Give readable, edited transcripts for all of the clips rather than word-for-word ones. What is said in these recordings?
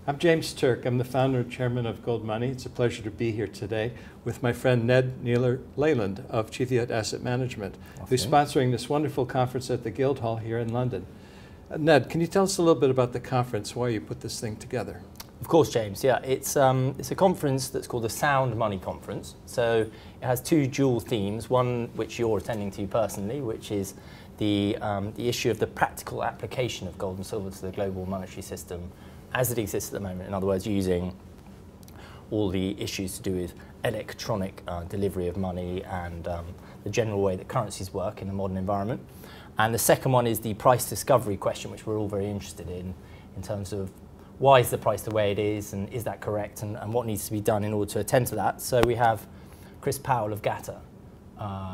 I'm James Turk. I'm the founder and chairman of GoldMoney. It's a pleasure to be here today with my friend Ned Naylor-Leyland of Cheviot Asset Management, who's sponsoring this wonderful conference at the Guildhall here in London. Ned, can you tell us a little bit about the conference, why you put this thing together? Of course, James. Yeah, it's a conference that's called the Sound Money Conference. So it has two dual themes, one which you're attending to personally, which is the issue of the practical application of gold and silver to the global monetary system as it exists at the moment. In other words, using all the issues to do with electronic delivery of money and the general way that currencies work in a modern environment. And the second one is the price discovery question, which we're all very interested in terms of why is the price the way it is, and is that correct, and what needs to be done in order to attend to that. So we have Chris Powell of GATA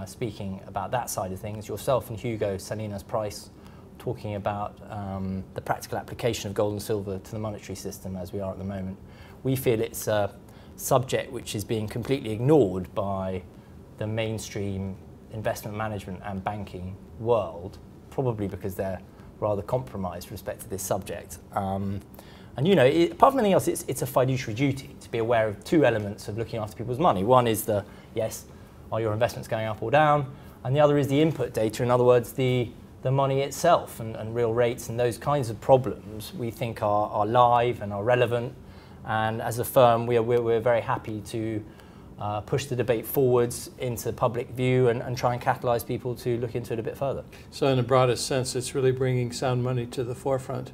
speaking about that side of things, yourself and Hugo Salinas-Price talking about the practical application of gold and silver to the monetary system as we are at the moment. We feel it's a subject which is being completely ignored by the mainstream investment management and banking world, probably because they're rather compromised with respect to this subject. And you know, apart from anything else, it's a fiduciary duty to be aware of two elements of looking after people's money. One is the, yes, are your investments going up or down? And the other is the input data, in other words, the money itself and real rates and those kinds of problems we think are live and are relevant. And as a firm, we're very happy to push the debate forwards into public view and try and catalyse people to look into it a bit further. So in the broadest sense, it's really bringing sound money to the forefront,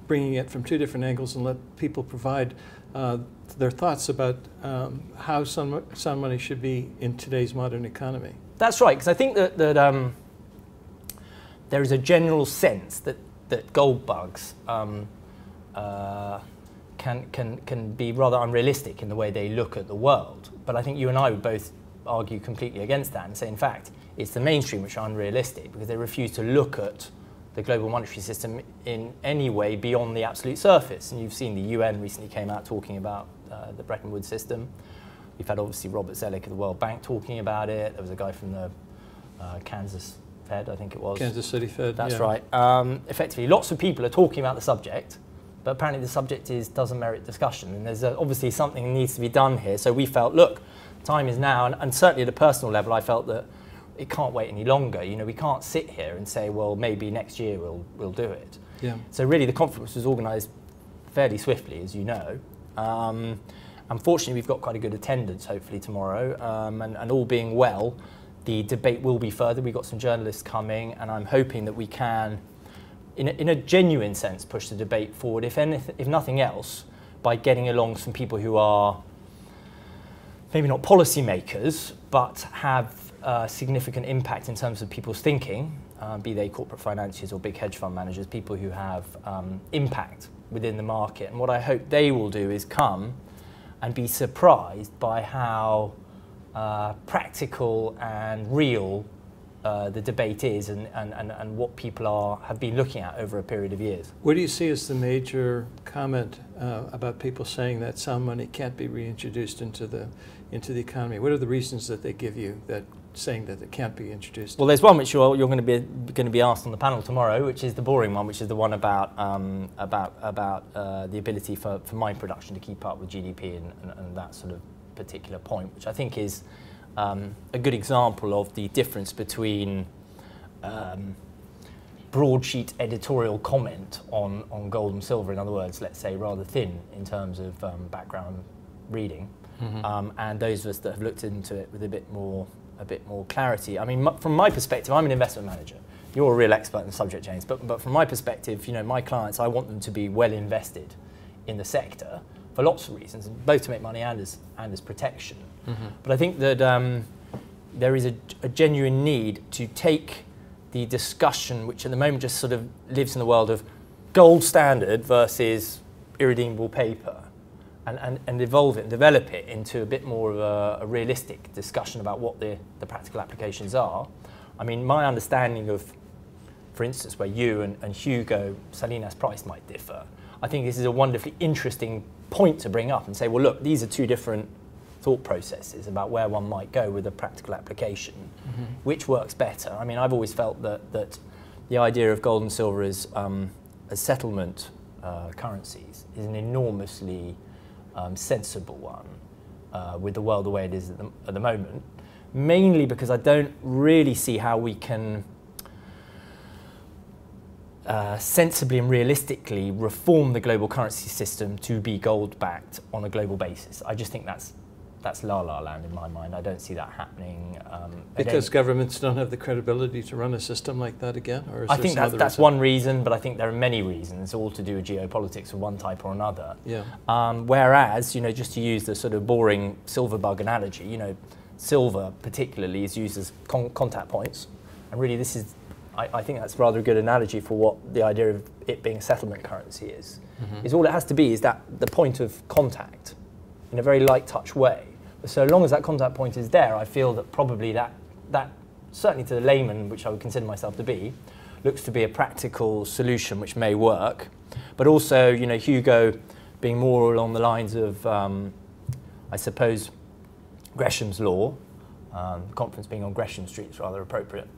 bringing it from two different angles and let people provide their thoughts about how sound money should be in today's modern economy. That's right, because I think that there is a general sense that gold bugs can be rather unrealistic in the way they look at the world. But I think you and I would both argue completely against that and say, in fact, it's the mainstream which are unrealistic because they refuse to look at the global monetary system in any way beyond the absolute surface. And you've seen the UN recently came out talking about the Bretton Woods system. We've had obviously Robert Zoellick of the World Bank talking about it. There was a guy from the Kansas Fed, I think it was. Kansas City Fed, That's yeah. Right. Effectively, lots of people are talking about the subject, but apparently the subject doesn't merit discussion. And there's obviously something that needs to be done here. So we felt, look, time is now, and certainly at a personal level, I felt that it can't wait any longer. You know, we can't sit here and say, well, maybe next year we'll do it. Yeah. So really the conference was organised fairly swiftly, as you know. Unfortunately, we've got quite a good attendance, hopefully, tomorrow. And all being well, the debate will be further. We've got some journalists coming, and I'm hoping that we can, in a genuine sense, push the debate forward, if nothing else, by getting along some people who are maybe not policymakers, but have significant impact in terms of people's thinking, be they corporate financiers or big hedge fund managers, people who have impact within the market. And what I hope they will do is come and be surprised by how practical and real the debate is and what people have been looking at over a period of years. What do you see as the major comment about people saying that sound money can't be reintroduced into the economy? What are the reasons that they give you that saying that it can't be introduced? Well, there's one which you're going to be asked on the panel tomorrow, which is the boring one, which is the one about the ability for mine production to keep up with GDP and that sort of particular point, which I think is a good example of the difference between broadsheet editorial comment on gold and silver, in other words, let's say rather thin in terms of background reading, and those of us that have looked into it with a bit more clarity. I mean, from my perspective, I'm an investment manager. You're a real expert in the subject, James, but from my perspective, you know, my clients, I want them to be well invested in the sector for lots of reasons, both to make money and as protection. But I think that there is a genuine need to take the discussion, which at the moment just sort of lives in the world of gold standard versus irredeemable paper, and evolve it and develop it into a bit more of a realistic discussion about what the practical applications are. I mean, my understanding of, for instance, where you and Hugo Salinas-Price might differ, I think this is a wonderfully interesting point to bring up and say, well, look, these are two different thought processes about where one might go with a practical application, which works better. I mean, I've always felt that the idea of gold and silver as settlement currencies is an enormously sensible one with the world the way it is at the moment, mainly because I don't really see how we can sensibly and realistically reform the global currency system to be gold-backed on a global basis. I just think that's la-la land in my mind. I don't see that happening. Because governments don't have the credibility to run a system like that again? Or is I think that's one reason, but I think there are many reasons, all to do with geopolitics of one type or another. Yeah. Whereas, just to use the sort of boring silver bug analogy, silver particularly is used as contact points. And really this is, I think that's rather a good analogy for what the idea of it being a settlement currency is. Is all it has to be is that the point of contact in a very light touch way. But so long as that contact point is there, I feel that probably that certainly to the layman, which I would consider myself to be, looks to be a practical solution which may work. But also, Hugo being more along the lines of, I suppose, Gresham's law, the conference being on Gresham Street is rather appropriate.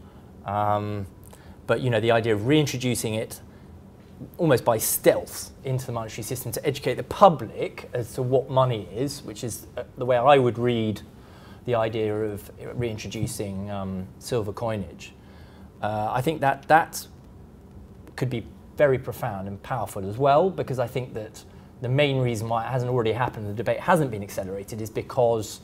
But the idea of reintroducing it almost by stealth into the monetary system to educate the public as to what money is, which is the way I would read the idea of reintroducing silver coinage. I think that could be very profound and powerful as well, because I think that the main reason why it hasn't already happened, the debate hasn't been accelerated, is because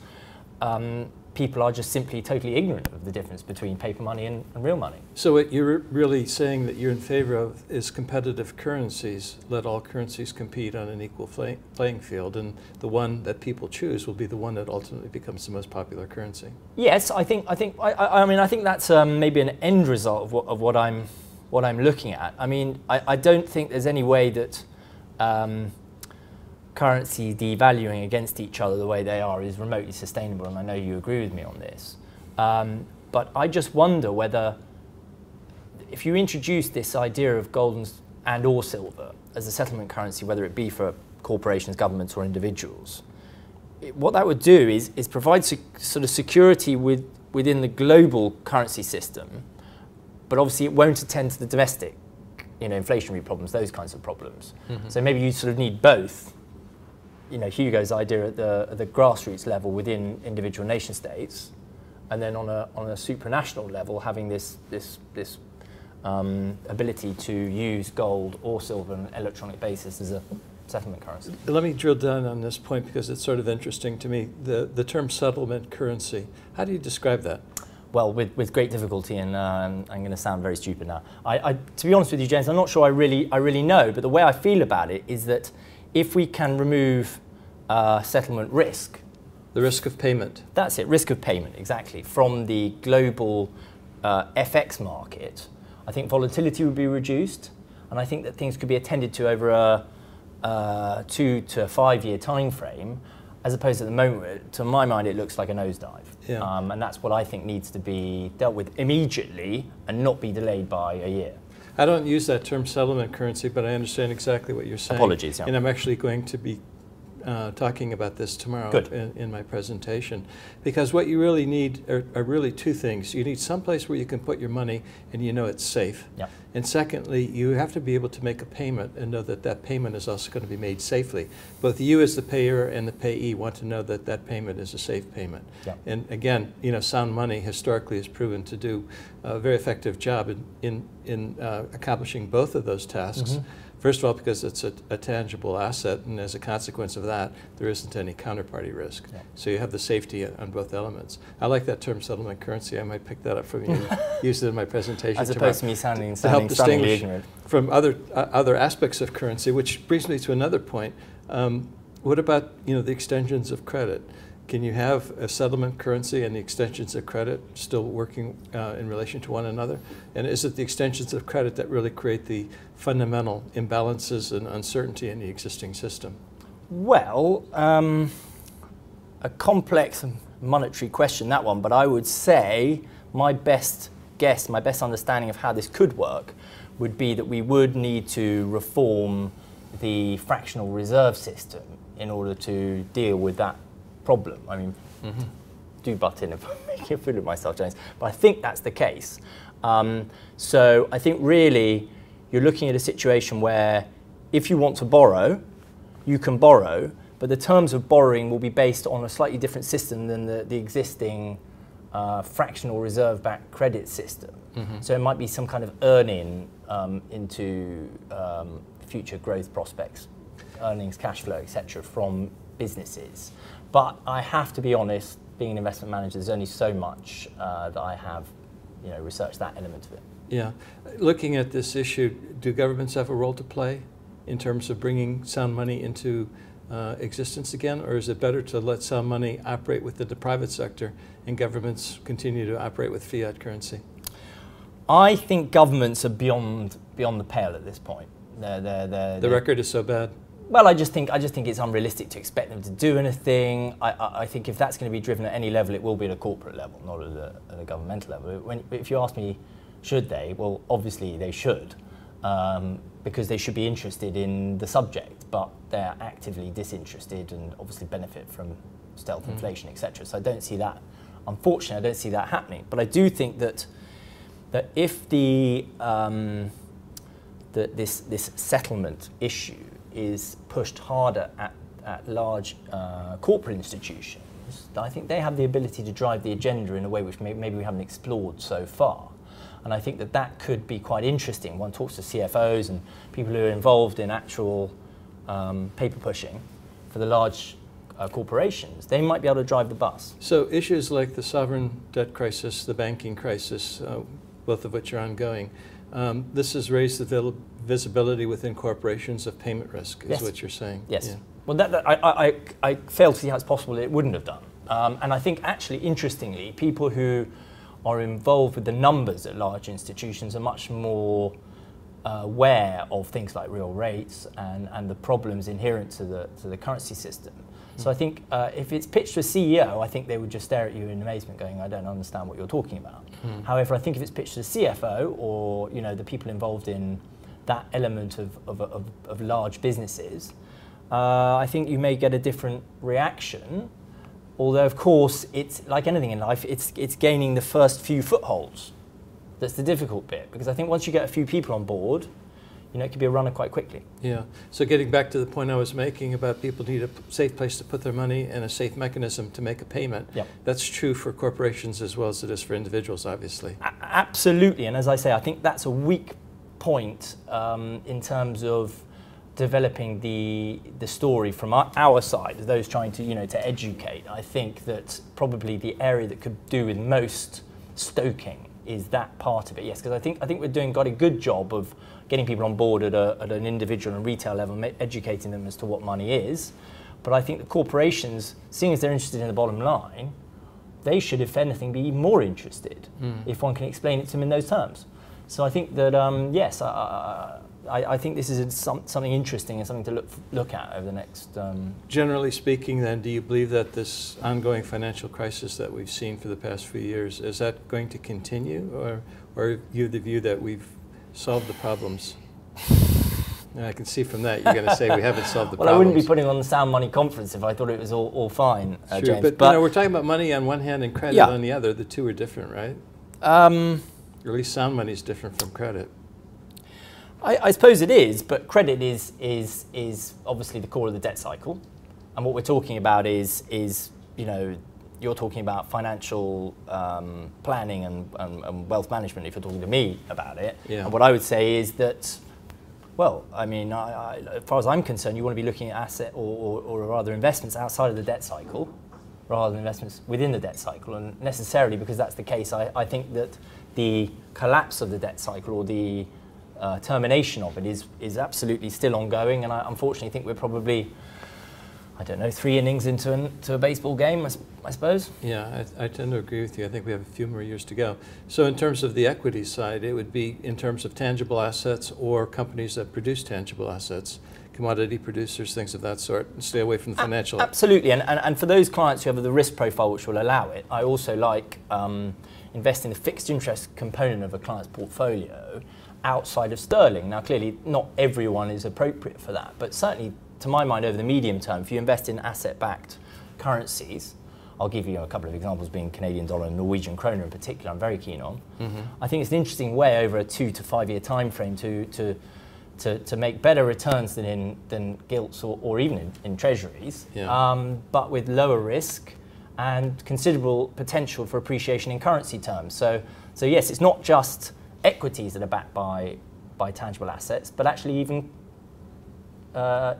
people are just simply totally ignorant of the difference between paper money and real money. So what you're really saying that you're in favor of is competitive currencies. Let all currencies compete on an equal playing field, and the one that people choose will be the one that ultimately becomes the most popular currency. Yes, I think that's maybe an end result of what I'm looking at. I mean, I don't think there's any way that currency devaluing against each other the way they are is remotely sustainable, and I know you agree with me on this. But I just wonder whether, if you introduce this idea of gold and or silver as a settlement currency, whether it be for corporations, governments or individuals, what that would do is provide sort of security within the global currency system, but obviously it won't attend to the domestic, inflationary problems, those kinds of problems. So maybe you sort of need both. Hugo's idea at the grassroots level within individual nation states, and then on a supranational level having this ability to use gold or silver on an electronic basis as a settlement currency. Let me drill down on this point because it's sort of interesting to me. The term settlement currency, how do you describe that? Well, with great difficulty, and I'm going to sound very stupid now. To be honest with you, James, I'm not sure I really know, but the way I feel about it is that if we can remove settlement risk. The risk of payment. That's it, risk of payment, exactly. From the global FX market, I think volatility would be reduced, and I think that things could be attended to over a 2 to 5 year time frame, as opposed to at the moment, to my mind, it looks like a nosedive. Yeah. And that's what I think needs to be dealt with immediately and not be delayed by a year. I don't use that term settlement currency, but I understand exactly what you're saying. Apologies, yeah. And I'm actually going to be talking about this tomorrow in my presentation. Because what you really need are really two things. You need some place where you can put your money and it's safe. Yep. And secondly, you have to be able to make a payment and know that that payment is also going to be made safely. Both you as the payer and the payee want to know that that payment is a safe payment. Yep. And again, sound money historically has proven to do a very effective job in accomplishing both of those tasks. First of all, because it's a tangible asset, and as a consequence of that, there isn't any counterparty risk. Yeah. So you have the safety on both elements. I like that term settlement currency. I might pick that up from you and use it in my presentation as opposed to me sounding stunningly ignorant. From other aspects of currency, which brings me to another point. What about the extensions of credit? Can you have a settlement currency and the extensions of credit still working in relation to one another? And is it the extensions of credit that really create the fundamental imbalances and uncertainty in the existing system? Well, a complex monetary question, that one, but I would say my best guess, my best understanding of how this could work would be that we would need to reform the fractional reserve system in order to deal with that problem. I mean, do butt in if I'm making a fool of myself, James, but I think that's the case. So I think really you're looking at a situation where if you want to borrow, you can borrow, but the terms of borrowing will be based on a slightly different system than the existing fractional reserve-backed credit system. So it might be some kind of earn-in into future growth prospects, earnings, cash flow, etc., from businesses. But I have to be honest, being an investment manager, there's only so much that I have, researched that element of it. Yeah. Looking at this issue, do governments have a role to play in terms of bringing sound money into existence again, or is it better to let sound money operate within the private sector and governments continue to operate with fiat currency? I think governments are beyond the pale at this point. The record is so bad. Well, I just think it's unrealistic to expect them to do anything. I think if that's going to be driven at any level, it will be at a corporate level, not at a governmental level. If you ask me, should they? Well, obviously they should, because they should be interested in the subject, but they're actively disinterested and obviously benefit from stealth inflation, etc. So I don't see that. Unfortunately, I don't see that happening. But I do think that if this settlement issue is pushed harder at large corporate institutions, I think they have the ability to drive the agenda in a way which maybe we haven't explored so far. And I think that could be quite interesting. One talks to CFOs and people who are involved in actual paper pushing for the large corporations. They might be able to drive the bus. So issues like the sovereign debt crisis, the banking crisis, both of which are ongoing, this has raised the visibility within corporations of payment risk, is what you're saying. Yes. Yeah. Well, I fail to see how it's possible it wouldn't have done. And I think actually, interestingly, people who are involved with the numbers at large institutions are much more aware of things like real rates and the problems inherent to the currency system. So I think if it's pitched to a CEO, I think they would just stare at you in amazement going, I don't understand what you're talking about. However, I think if it's pitched to a CFO or the people involved in that element of large businesses, I think you may get a different reaction. Although, of course, it's like anything in life, it's gaining the first few footholds. That's the difficult bit, because I think once you get a few people on board, it could be a runner quite quickly. Yeah. So getting back to the point I was making about people need a safe place to put their money and a safe mechanism to make a payment, that's true for corporations as well as it is for individuals, obviously. Absolutely. And as I say, I think that's a weak point in terms of developing the story from our side, those trying to educate. I think that probably the area that could do with most stoking is that part of it. Yes, because I think we're got a good job of getting people on board at an individual and retail level, educating them as to what money is. But I think the corporations, seeing as they're interested in the bottom line, they should, if anything, be even more interested if one can explain it to them in those terms. So I think that yes, I think this is something interesting and something to look at over the next... Generally speaking then, do you believe that this ongoing financial crisis that we've seen for the past few years, is that going to continue, or are you the view that we've solved the problems? And I can see from that you're going to say we haven't solved the problems. Well, I wouldn't be putting on the Sound Money conference if I thought it was all fine, James. But we're talking about money on one hand and credit on the other. The two are different, right? Or at least sound money is different from credit. I suppose it is, but credit is obviously the core of the debt cycle, and what we're talking about is you're talking about financial planning and wealth management. If you're talking to me about it, and what I would say is that, well, I mean, as far as I'm concerned, you want to be looking at asset or rather investments outside of the debt cycle, rather than investments within the debt cycle. And necessarily, because that's the case, I think that the collapse of the debt cycle or the termination of it is absolutely still ongoing, and I unfortunately think we're probably, I don't know, 3 innings into a baseball game, I suppose. Yeah, I tend to agree with you. I think we have a few more years to go. So in terms of the equity side, it would be in terms of tangible assets or companies that produce tangible assets, commodity producers, things of that sort, and stay away from the financial. Absolutely, and for those clients who have the risk profile which will allow it, I also like investing the fixed interest component of a client's portfolio outside of sterling. Now, clearly, not everyone is appropriate for that, but certainly, to my mind, over the medium term, if you invest in asset-backed currencies, I'll give you a couple of examples, being Canadian dollar and Norwegian Krone in particular, I'm very keen on. I think it's an interesting way over a 2 to 5 year time frame to to make better returns than gilts or even in treasuries, but with lower risk and considerable potential for appreciation in currency terms. So yes, it's not just equities that are backed by tangible assets, but actually even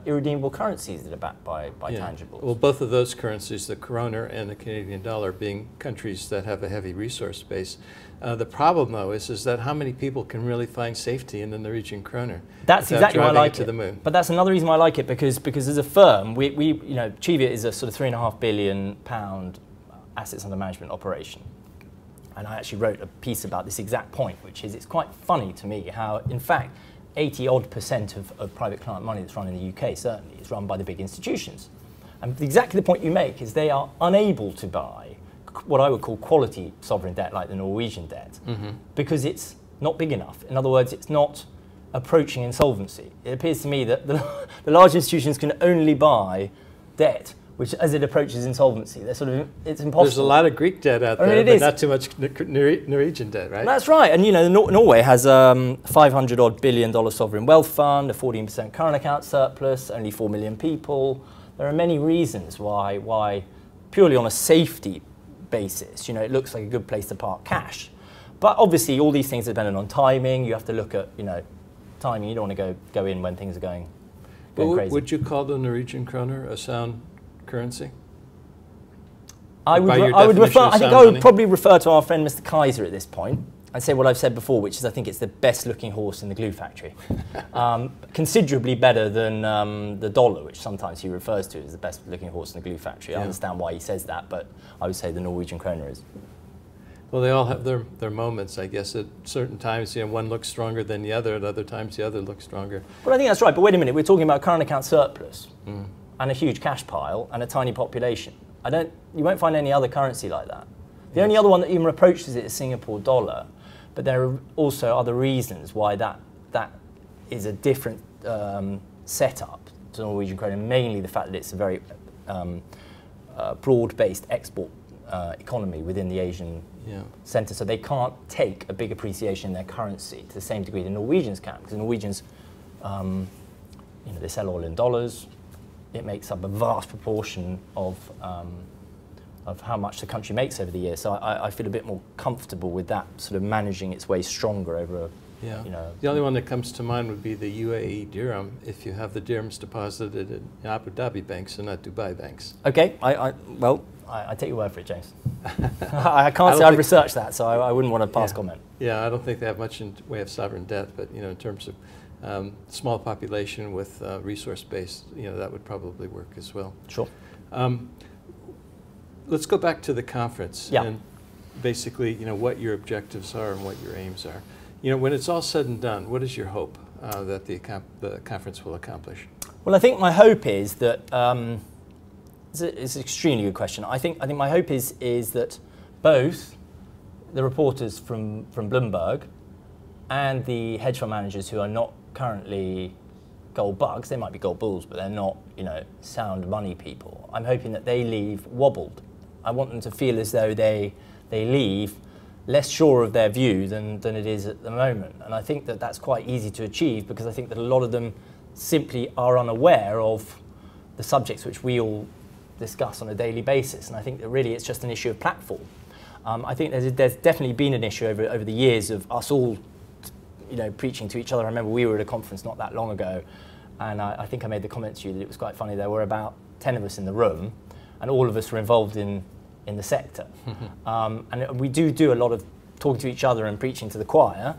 irredeemable currencies that are backed by tangibles. Well, both of those currencies, the kroner and the Canadian dollar, being countries that have a heavy resource base. The problem, though, is that how many people can really find safety in the Norwegian kroner? That's exactly why I like it. To the moon? But that's another reason why I like it, because as a firm, we you know, Cheviot is a sort of £3.5 billion assets under management operation. And I actually wrote a piece about this exact point, which is it's quite funny to me how, in fact, 80-odd% of private client money that's run in the UK, certainly, is run by the big institutions. And exactly the point you make is they are unable to buy what I would call quality sovereign debt, like the Norwegian debt, because it's not big enough. In other words, it's not approaching insolvency. It appears to me that the large institutions can only buy debt which, as it approaches insolvency, it's impossible. There's a lot of Greek debt out there, but not too much Norwegian debt, right? That's right. And you know, Norway has a $500-odd billion sovereign wealth fund, a 14% current account surplus, only 4 million people. There are many reasons why purely on a safety basis, you know, it looks like a good place to park cash. But obviously, all these things are dependent on timing. You have to look at, you know, timing. You don't want to go in when things are going crazy. Would you call the Norwegian kroner a sound currency? I think I would probably refer to our friend Mr. Kaiser at this point and say what I've said before, which is I think it's the best looking horse in the glue factory. Considerably better than the dollar, which sometimes he refers to as the best looking horse in the glue factory. I understand why he says that, but I would say the Norwegian kroner is. Well, they all have their moments, I guess. At certain times, you know, one looks stronger than the other. At other times, the other looks stronger. Well, I think that's right. But wait a minute, we're talking about current account surplus and a huge cash pile and a tiny population. You won't find any other currency like that. The only other one that even approaches it is Singapore dollar. But there are also other reasons why that is a different setup to Norwegian krone, mainly the fact that it's a very broad-based export economy within the Asian centre. So they can't take a big appreciation in their currency to the same degree the Norwegians can, because the Norwegians, you know, they sell oil in dollars. It makes up a vast proportion of how much the country makes over the year. So I feel a bit more comfortable with that sort of managing its way stronger over you know. The only one that comes to mind would be the UAE dirham, if you have the dirhams deposited in Abu Dhabi banks and not Dubai banks. Okay, I take your word for it, James. I can't say I've researched that, so I wouldn't want to pass comment. Yeah, I don't think they have much in way of sovereign debt, but you know, in terms of small population with resource base, you know, that would probably work as well. Sure. Let's go back to the conference and basically, you know, what your objectives are and what your aims are. You know, when it's all said and done, what is your hope that the conference will accomplish? Well, I think my hope is that it's an extremely good question. I think my hope is that both the reporters from Bloomberg and the hedge fund managers who are not currently gold bugs, they might be gold bulls, but they're not, you know, sound money people. I'm hoping that they leave wobbled. I want them to feel as though they leave less sure of their view than it is at the moment. And I think that that's quite easy to achieve, because I think that a lot of them simply are unaware of the subjects which we all discuss on a daily basis. And I think that really it's just an issue of platform. I think there's definitely been an issue over the years of us all, you know, preaching to each other. I remember we were at a conference not that long ago, and I think I made the comment to you that it was quite funny. There were about 10 of us in the room, and all of us were involved in the sector. And we do a lot of talking to each other and preaching to the choir,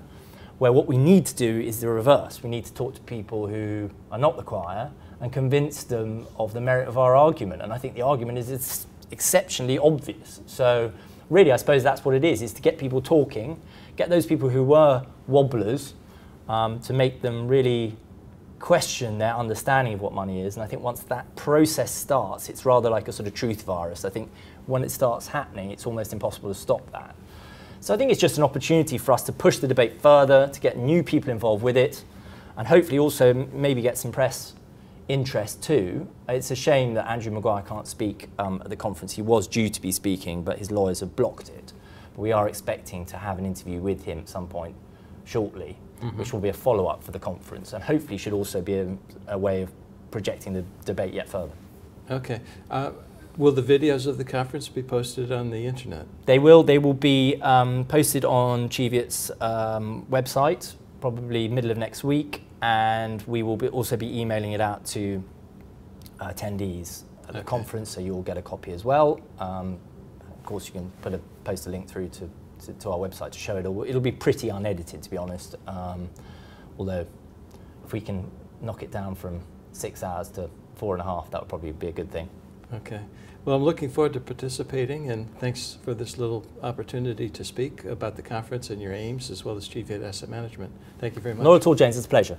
where what we need to do is the reverse. We need to talk to people who are not the choir and convince them of the merit of our argument. And I think the argument is exceptionally obvious. So really, I suppose that's what it is to get people talking, get those people who were wobblers to make them really question their understanding of what money is. And I think once that process starts, it's rather like a sort of truth virus. I think when it starts happening, it's almost impossible to stop that. So I think it's just an opportunity for us to push the debate further, to get new people involved with it, and hopefully also maybe get some press interest too. It's a shame that Andrew Maguire can't speak at the conference. He was due to be speaking, but his lawyers have blocked it. But we are expecting to have an interview with him at some point shortly. which will be a follow-up for the conference, and hopefully should also be a way of projecting the debate yet further. Okay. Will the videos of the conference be posted on the internet? They will. They will be posted on Cheviot's website, probably middle of next week, and we will also be emailing it out to attendees at the conference, so you'll get a copy as well. Of course, you can post a link through to our website to show it. It'll be pretty unedited, to be honest. Although, if we can knock it down from 6 hours to 4.5, that would probably be a good thing. Okay. Well, I'm looking forward to participating, and thanks for this little opportunity to speak about the conference and your aims, as well as Cheviot Asset Management. Thank you very much. Not at all, James. It's a pleasure.